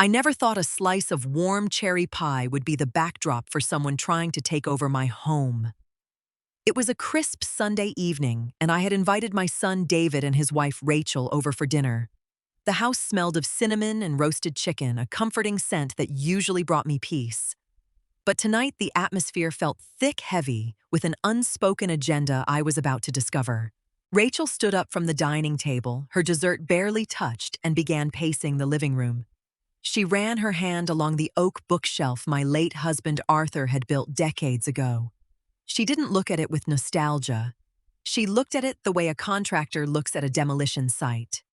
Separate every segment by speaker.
Speaker 1: I never thought a slice of warm cherry pie would be the backdrop for someone trying to take over my home. It was a crisp Sunday evening, and I had invited my son David and his wife Rachel over for dinner. The house smelled of cinnamon and roasted chicken, a comforting scent that usually brought me peace. But tonight the atmosphere felt thick heavy with an unspoken agenda I was about to discover. Rachel stood up from the dining table, her dessert barely touched, and began pacing the living room. She ran her hand along the oak bookshelf my late husband Arthur had built decades ago. She didn't look at it with nostalgia. She looked at it the way a contractor looks at a demolition site.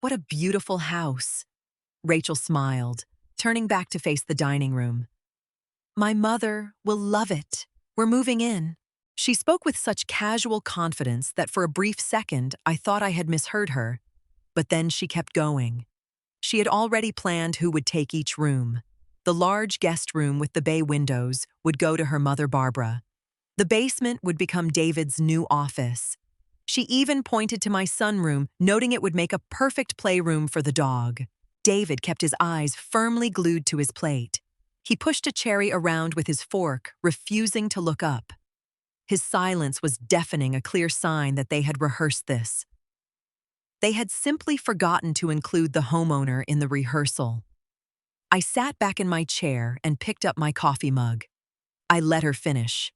Speaker 1: "What a beautiful house," Rachel smiled, turning back to face the dining room. "My mother will love it. We're moving in." She spoke with such casual confidence that for a brief second I thought I had misheard her, but then she kept going. She had already planned who would take each room. The large guest room with the bay windows would go to her mother Barbara. The basement would become David's new office. She even pointed to my sunroom, noting it would make a perfect playroom for the dog. David kept his eyes firmly glued to his plate. He pushed a cherry around with his fork, refusing to look up. His silence was deafening, a clear sign that they had rehearsed this. They had simply forgotten to include the homeowner in the rehearsal. I sat back in my chair and picked up my coffee mug. I let her finish.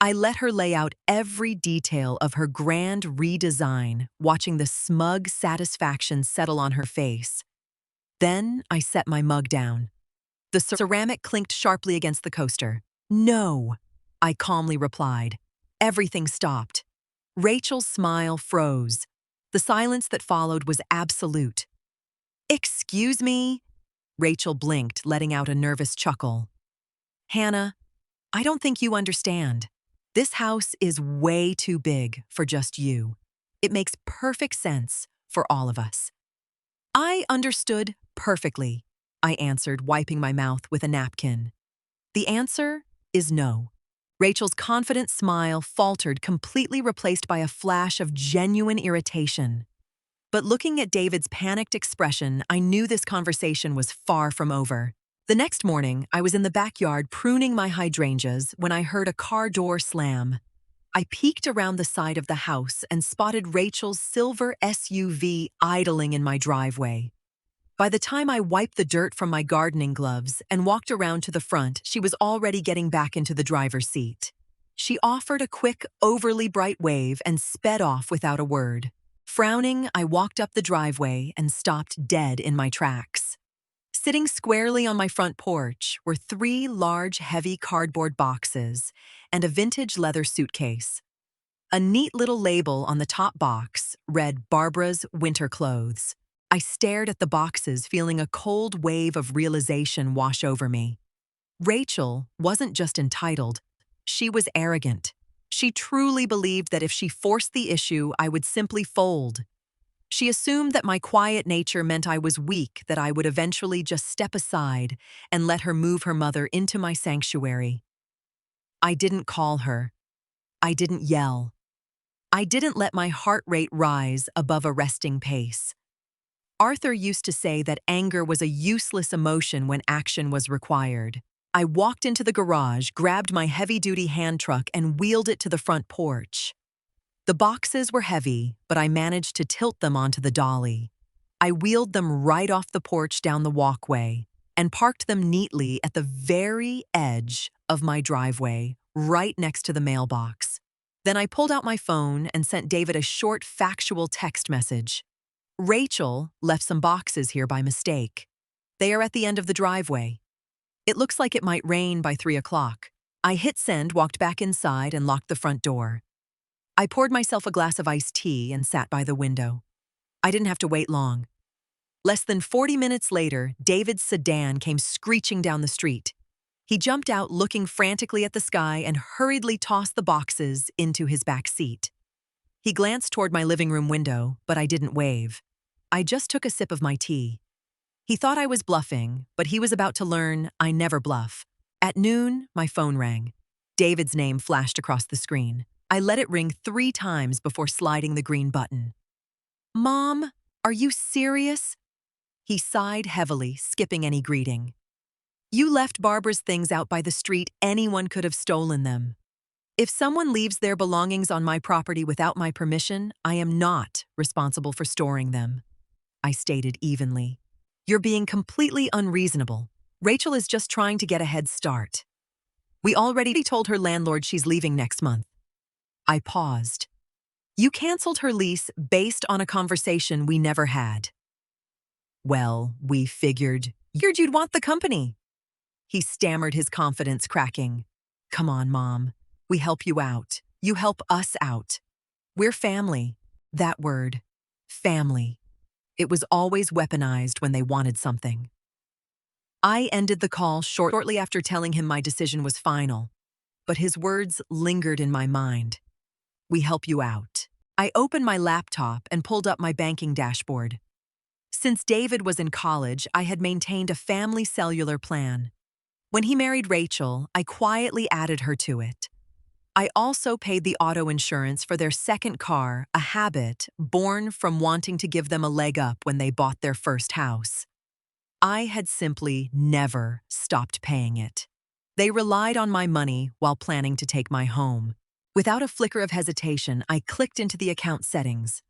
Speaker 1: I let her lay out every detail of her grand redesign, watching the smug satisfaction settle on her face. Then I set my mug down. The ceramic clinked sharply against the coaster. "No," I calmly replied. Everything stopped. Rachel's smile froze. The silence that followed was absolute. "Excuse me?" Rachel blinked, letting out a nervous chuckle. "Hannah, I don't think you understand. This house is way too big for just you. It makes perfect sense for all of us." "I understood perfectly," I answered, wiping my mouth with a napkin. "The answer is no." Rachel's confident smile faltered, completely replaced by a flash of genuine irritation. But looking at David's panicked expression, I knew this conversation was far from over. The next morning, I was in the backyard pruning my hydrangeas when I heard a car door slam. I peeked around the side of the house and spotted Rachel's silver SUV idling in my driveway. By the time I wiped the dirt from my gardening gloves and walked around to the front, she was already getting back into the driver's seat. She offered a quick, overly bright wave and sped off without a word. Frowning, I walked up the driveway and stopped dead in my tracks. Sitting squarely on my front porch were 3 large, heavy cardboard boxes and a vintage leather suitcase. A neat little label on the top box read "Barbara's Winter Clothes." I stared at the boxes, feeling a cold wave of realization wash over me. Rachel wasn't just entitled, she was arrogant. She truly believed that if she forced the issue, I would simply fold. She assumed that my quiet nature meant I was weak, that I would eventually just step aside and let her move her mother into my sanctuary. I didn't call her. I didn't yell. I didn't let my heart rate rise above a resting pace. Arthur used to say that anger was a useless emotion when action was required. I walked into the garage, grabbed my heavy-duty hand truck, and wheeled it to the front porch. The boxes were heavy, but I managed to tilt them onto the dolly. I wheeled them right off the porch down the walkway and parked them neatly at the very edge of my driveway, right next to the mailbox. Then I pulled out my phone and sent David a short, factual text message. "Rachel left some boxes here by mistake. They are at the end of the driveway. It looks like it might rain by 3 o'clock. I hit send, walked back inside, and locked the front door. I poured myself a glass of iced tea and sat by the window. I didn't have to wait long. Less than 40 minutes later, David's sedan came screeching down the street. He jumped out, looking frantically at the sky, and hurriedly tossed the boxes into his back seat. He glanced toward my living room window, but I didn't wave. I just took a sip of my tea. He thought I was bluffing, but he was about to learn I never bluff. At noon, my phone rang. David's name flashed across the screen. I let it ring 3 times before sliding the green button. "Mom, are you serious?" He sighed heavily, skipping any greeting. You left Barbara's things out by the street. Anyone could have stolen them. If someone leaves their belongings on my property without my permission, I am not responsible for storing them, I stated evenly. You're being completely unreasonable. Rachel is just trying to get a head start. We already told her landlord she's leaving next month. I paused. You canceled her lease based on a conversation we never had. Well, we figured you'd want the company. He stammered, his confidence cracking. Come on, Mom. We help you out. You help us out. We're family. That word, family. It was always weaponized when they wanted something. I ended the call shortly after telling him my decision was final, but his words lingered in my mind. We help you out. I opened my laptop and pulled up my banking dashboard. Since David was in college, I had maintained a family cellular plan. When he married Rachel, I quietly added her to it. I also paid the auto insurance for their second car, a habit born from wanting to give them a leg up when they bought their first house. I had simply never stopped paying it. They relied on my money while planning to take my home. Without a flicker of hesitation, I clicked into the account settings.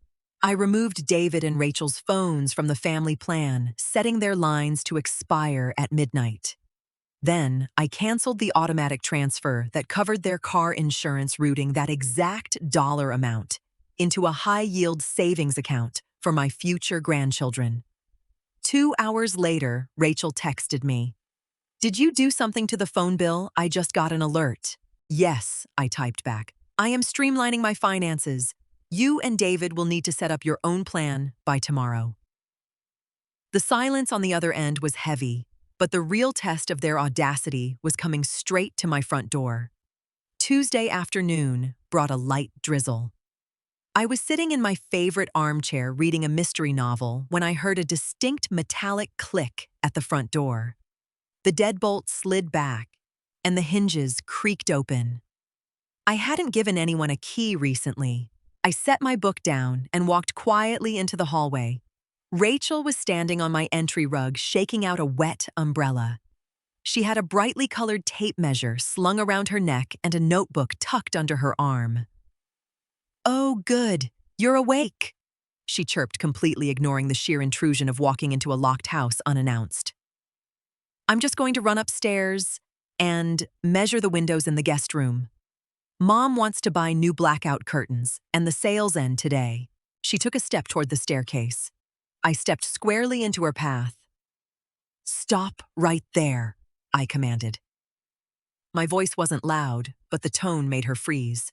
Speaker 1: I removed David and Rachel's phones from the family plan, setting their lines to expire at midnight. Then, I canceled the automatic transfer that covered their car insurance, routing that exact dollar amount into a high-yield savings account for my future grandchildren. 2 hours later, Rachel texted me. Did you do something to the phone bill? I just got an alert. Yes, I typed back. I am streamlining my finances. You and David will need to set up your own plan by tomorrow. The silence on the other end was heavy, but the real test of their audacity was coming straight to my front door. Tuesday afternoon brought a light drizzle. I was sitting in my favorite armchair reading a mystery novel when I heard a distinct metallic click at the front door. The deadbolt slid back, and the hinges creaked open. I hadn't given anyone a key recently. I set my book down and walked quietly into the hallway. Rachel was standing on my entry rug, shaking out a wet umbrella. She had a brightly colored tape measure slung around her neck and a notebook tucked under her arm. Oh, good. You're awake, she chirped, completely ignoring the sheer intrusion of walking into a locked house unannounced. I'm just going to run upstairs and measure the windows in the guest room. Mom wants to buy new blackout curtains, and the sales end today. She took a step toward the staircase. I stepped squarely into her path. Stop right there, I commanded. My voice wasn't loud, but the tone made her freeze.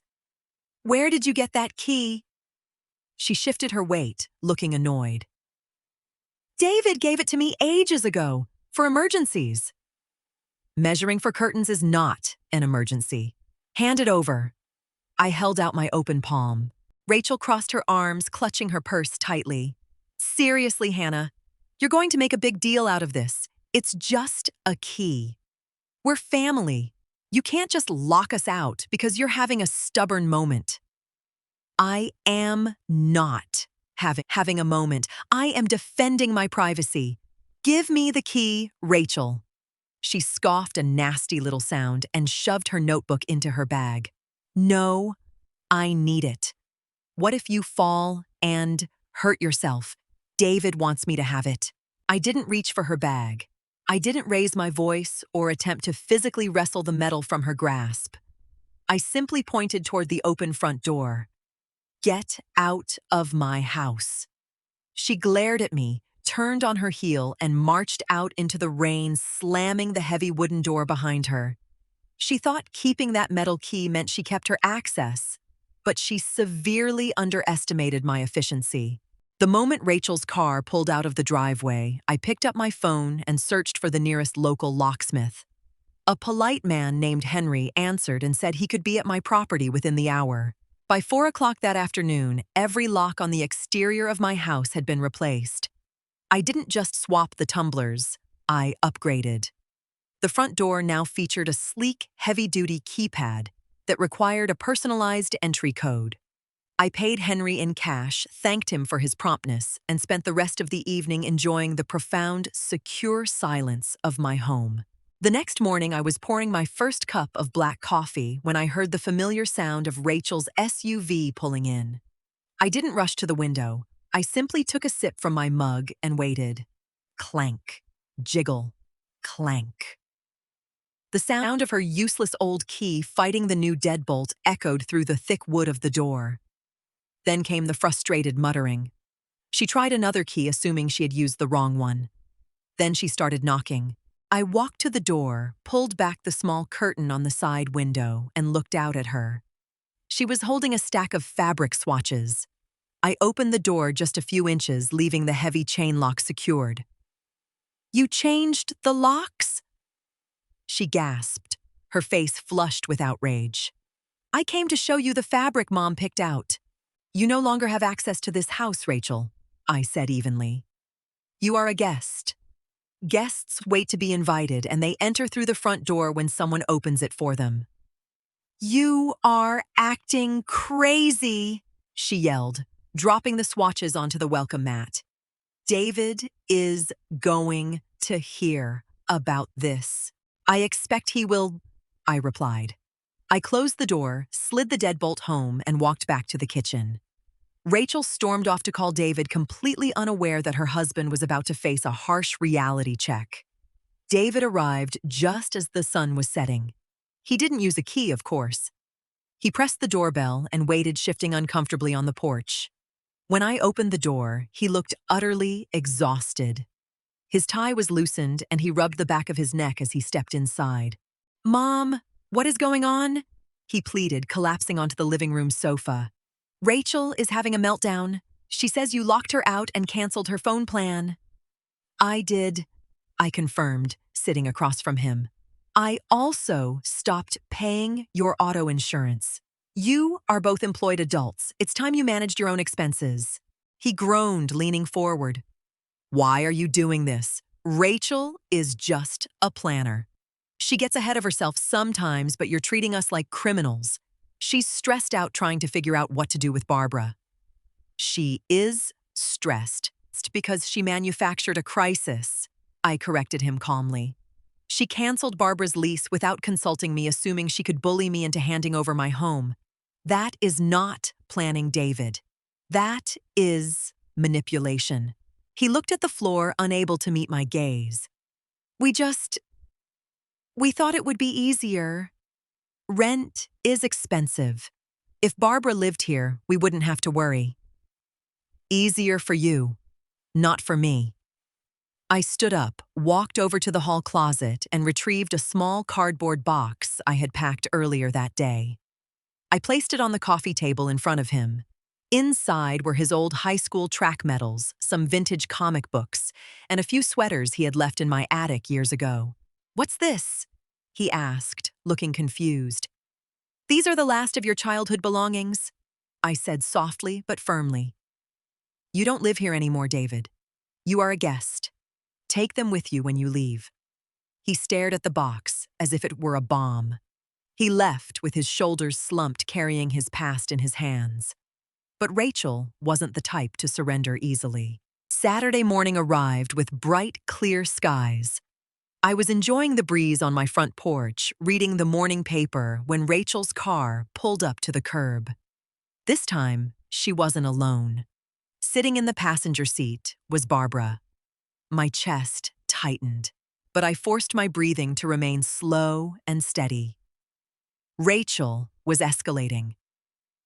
Speaker 1: Where did you get that key? She shifted her weight, looking annoyed. David gave it to me ages ago, for emergencies. Measuring for curtains is not an emergency. Hand it over. I held out my open palm. Rachel crossed her arms, clutching her purse tightly. Seriously, Hannah, you're going to make a big deal out of this. It's just a key. We're family. You can't just lock us out because you're having a stubborn moment. I am not having a moment. I am defending my privacy. Give me the key, Rachel. She scoffed a nasty little sound and shoved her notebook into her bag. No, I need it. What if you fall and hurt yourself? David wants me to have it. I didn't reach for her bag. I didn't raise my voice or attempt to physically wrestle the metal from her grasp. I simply pointed toward the open front door. Get out of my house. She glared at me, turned on her heel, and marched out into the rain, slamming the heavy wooden door behind her. She thought keeping that metal key meant she kept her access, but she severely underestimated my efficiency. The moment Rachel's car pulled out of the driveway, I picked up my phone and searched for the nearest local locksmith. A polite man named Henry answered and said he could be at my property within the hour. By 4 o'clock that afternoon, every lock on the exterior of my house had been replaced. I didn't just swap the tumblers, I upgraded. The front door now featured a sleek, heavy-duty keypad that required a personalized entry code. I paid Henry in cash, thanked him for his promptness, and spent the rest of the evening enjoying the profound, secure silence of my home. The next morning, I was pouring my first cup of black coffee when I heard the familiar sound of Rachel's SUV pulling in. I didn't rush to the window. I simply took a sip from my mug and waited. Clank, jiggle, clank. The sound of her useless old key fighting the new deadbolt echoed through the thick wood of the door. Then came the frustrated muttering. She tried another key, assuming she had used the wrong one. Then she started knocking. I walked to the door, pulled back the small curtain on the side window, and looked out at her. She was holding a stack of fabric swatches. I opened the door just a few inches, leaving the heavy chain lock secured. "You changed the locks?" She gasped, her face flushed with outrage. "I came to show you the fabric Mom picked out." "You no longer have access to this house, Rachel," I said evenly. "You are a guest. Guests wait to be invited, and they enter through the front door when someone opens it for them." "You are acting crazy," she yelled, dropping the swatches onto the welcome mat. "David is going to hear about this. I expect he will," I replied. I closed the door, slid the deadbolt home, and walked back to the kitchen. Rachel stormed off to call David, completely unaware that her husband was about to face a harsh reality check. David arrived just as the sun was setting. He didn't use a key, of course. He pressed the doorbell and waited, shifting uncomfortably on the porch. When I opened the door, he looked utterly exhausted. His tie was loosened, and he rubbed the back of his neck as he stepped inside. "Mom, what is going on?" he pleaded, collapsing onto the living room sofa. "Rachel is having a meltdown. She says you locked her out and canceled her phone plan." "I did," I confirmed, sitting across from him. "I also stopped paying your auto insurance. You are both employed adults. It's time you managed your own expenses." He groaned, leaning forward. "Why are you doing this? Rachel is just a planner. She gets ahead of herself sometimes, but you're treating us like criminals. She's stressed out trying to figure out what to do with Barbara." "She is stressed because she manufactured a crisis," I corrected him calmly. "She canceled Barbara's lease without consulting me, assuming she could bully me into handing over my home. That is not planning, David. That is manipulation." He looked at the floor, unable to meet my gaze. We thought it would be easier. Rent is expensive. If Barbara lived here, we wouldn't have to worry." "Easier for you, not for me." I stood up, walked over to the hall closet, and retrieved a small cardboard box I had packed earlier that day. I placed it on the coffee table in front of him. Inside were his old high school track medals, some vintage comic books, and a few sweaters he had left in my attic years ago. "What's this?" he asked, looking confused. "These are the last of your childhood belongings," I said softly but firmly. "You don't live here anymore, David. You are a guest. Take them with you when you leave." He stared at the box as if it were a bomb. He left with his shoulders slumped, carrying his past in his hands. But Rachel wasn't the type to surrender easily. Saturday morning arrived with bright, clear skies. I was enjoying the breeze on my front porch, reading the morning paper, when Rachel's car pulled up to the curb. This time, she wasn't alone. Sitting in the passenger seat was Barbara. My chest tightened, but I forced my breathing to remain slow and steady. Rachel was escalating.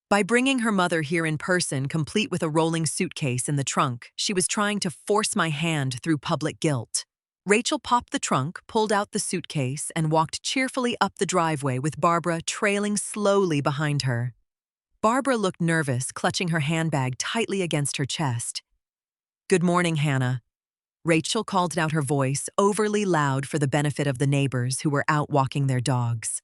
Speaker 1: By bringing her mother here in person, complete with a rolling suitcase in the trunk, she was trying to force my hand through public guilt. Rachel popped the trunk, pulled out the suitcase, and walked cheerfully up the driveway with Barbara trailing slowly behind her. Barbara looked nervous, clutching her handbag tightly against her chest. "Good morning, Hannah." Rachel called out, her voice overly loud for the benefit of the neighbors who were out walking their dogs.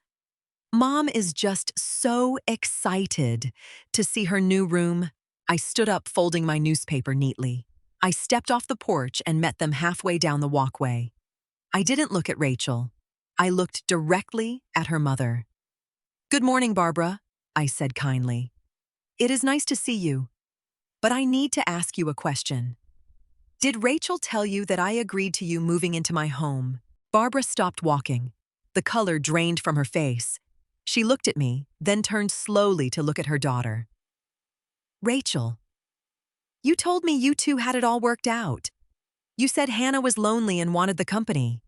Speaker 1: "Mom is just so excited to see her new room." I stood up, folding my newspaper neatly. I stepped off the porch and met them halfway down the walkway. I didn't look at Rachel. I looked directly at her mother. "Good morning, Barbara," I said kindly. It is nice to see you, but I need to ask you a question. Did Rachel tell you that I agreed to you moving into my home? Barbara stopped walking. The color drained from her face. She looked at me, then turned slowly to look at her daughter. Rachel, you told me you two had it all worked out. You said Hannah was lonely and wanted the company.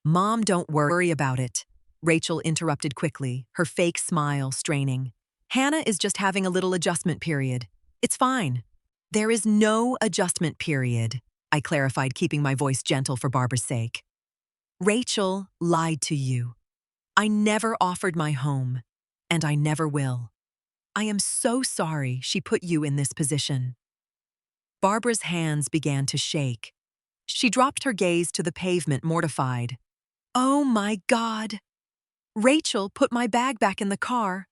Speaker 1: Mom, don't worry about it, Rachel interrupted quickly, her fake smile straining. Hannah is just having a little adjustment period. It's fine. There is no adjustment period, I clarified, keeping my voice gentle for Barbara's sake. Rachel lied to you. I never offered my home, and I never will. I am so sorry she put you in this position. Barbara's hands began to shake. She dropped her gaze to the pavement, mortified. Oh my God! Rachel put my bag back in the car.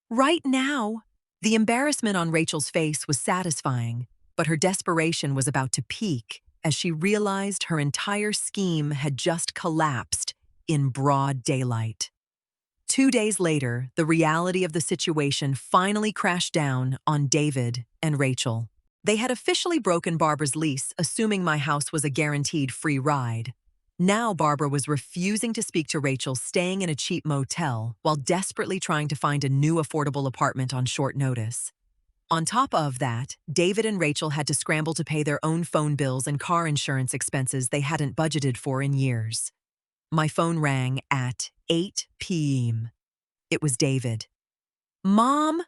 Speaker 1: Right now! The embarrassment on Rachel's face was satisfying, but her desperation was about to peak as she realized her entire scheme had just collapsed in broad daylight. 2 days later, the reality of the situation finally crashed down on David and Rachel. They had officially broken Barbara's lease, assuming my house was a guaranteed free ride. Now Barbara was refusing to speak to Rachel, staying in a cheap motel while desperately trying to find a new affordable apartment on short notice. On top of that, David and Rachel had to scramble to pay their own phone bills and car insurance expenses they hadn't budgeted for in years. My phone rang at 8 p.m. It was David. Mom,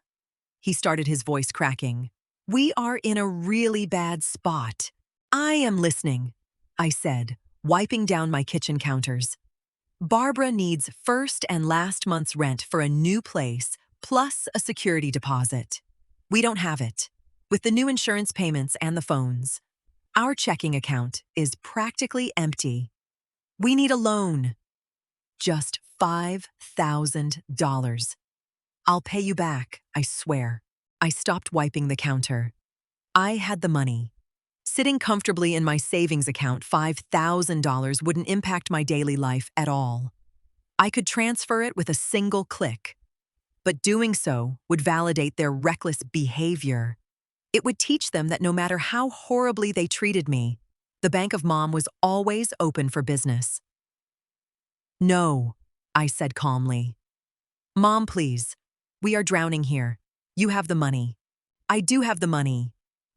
Speaker 1: he started, his voice cracking. We are in a really bad spot. I am listening, I said, wiping down my kitchen counters. Barbara needs first and last month's rent for a new place, plus a security deposit. We don't have it. With the new insurance payments and the phones, our checking account is practically empty. We need a loan. Just $5,000. I'll pay you back, I swear. I stopped wiping the counter. I had the money. Sitting comfortably in my savings account, $5,000 wouldn't impact my daily life at all. I could transfer it with a single click. But doing so would validate their reckless behavior. It would teach them that no matter how horribly they treated me, the Bank of Mom was always open for business. No, I said calmly. Mom, please. We are drowning here. You have the money. I do have the money.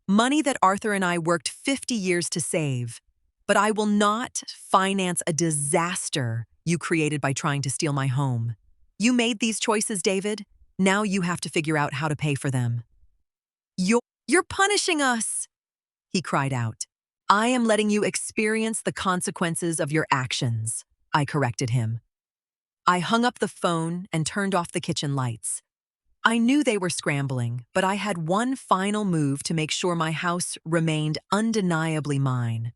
Speaker 1: Money that Arthur and I worked 50 years to save. But I will not finance a disaster you created by trying to steal my home. You made these choices, David. Now you have to figure out how to pay for them. You're punishing us, he cried out. I am letting you experience the consequences of your actions, I corrected him. I hung up the phone and turned off the kitchen lights. I knew they were scrambling, but I had one final move to make sure my house remained undeniably mine.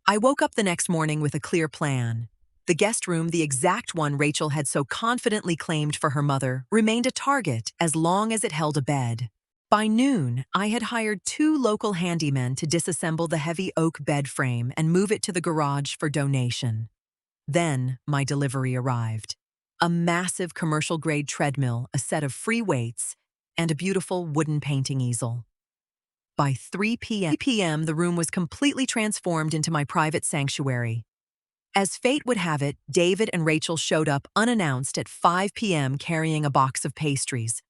Speaker 1: I woke up the next morning with a clear plan. The guest room, the exact one Rachel had so confidently claimed for her mother, remained a target as long as it held a bed. By noon, I had hired 2 local handymen to disassemble the heavy oak bed frame and move it to the garage for donation. Then my delivery arrived. A massive commercial-grade treadmill, a set of free weights, and a beautiful wooden painting easel. By 3 p.m., the room was completely transformed into my private sanctuary. As fate would have it, David and Rachel showed up unannounced at 5 p.m. carrying a box of pastries.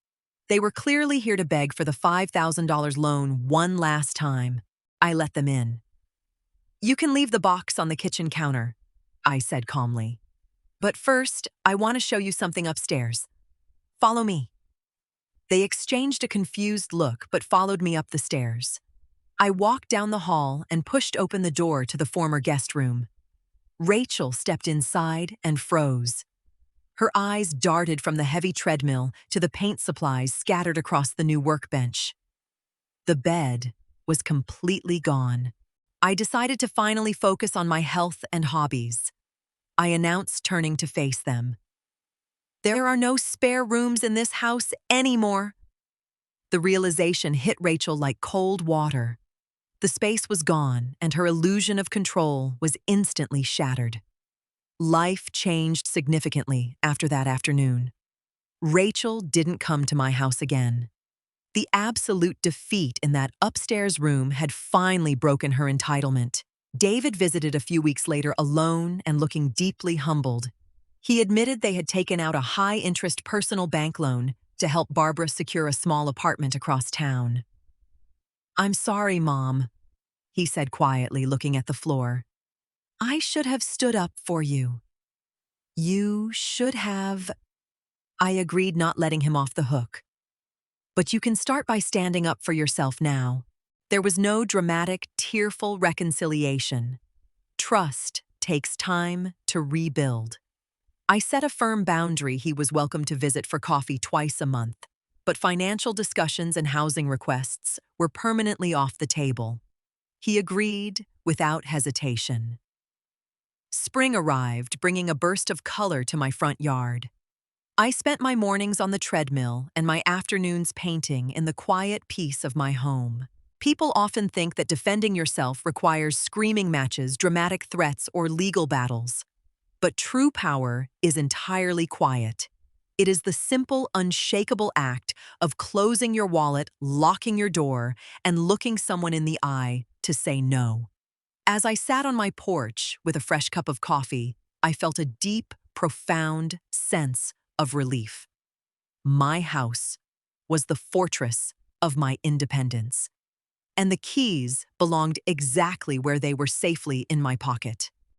Speaker 1: They were clearly here to beg for the $5,000 loan one last time. I let them in. You can leave the box on the kitchen counter, I said calmly. But first, I want to show you something upstairs. Follow me. They exchanged a confused look but followed me up the stairs. I walked down the hall and pushed open the door to the former guest room. Rachel stepped inside and froze. Her eyes darted from the heavy treadmill to the paint supplies scattered across the new workbench. The bed was completely gone. I decided to finally focus on my health and hobbies. I announced, turning to face them. There are no spare rooms in this house anymore. The realization hit Rachel like cold water. The space was gone, and her illusion of control was instantly shattered. Life changed significantly after that afternoon. Rachel didn't come to my house again. The absolute defeat in that upstairs room had finally broken her entitlement. David visited a few weeks later alone and looking deeply humbled. He admitted they had taken out a high-interest personal bank loan to help Barbara secure a small apartment across town. "I'm sorry, Mom," he said quietly, looking at the floor. "I should have stood up for you." "You should have," I agreed, not letting him off the hook. "But you can start by standing up for yourself now." There was no dramatic, tearful reconciliation. Trust takes time to rebuild. I set a firm boundary: he was welcome to visit for coffee twice a month, but financial discussions and housing requests were permanently off the table. He agreed without hesitation. Spring arrived, bringing a burst of color to my front yard. I spent my mornings on the treadmill and my afternoons painting in the quiet peace of my home. People often think that defending yourself requires screaming matches, dramatic threats, or legal battles. But true power is entirely quiet. It is the simple, unshakable act of closing your wallet, locking your door, and looking someone in the eye to say no. As I sat on my porch with a fresh cup of coffee, I felt a deep, profound sense of relief. My house was the fortress of my independence, and the keys belonged exactly where they were, safely in my pocket.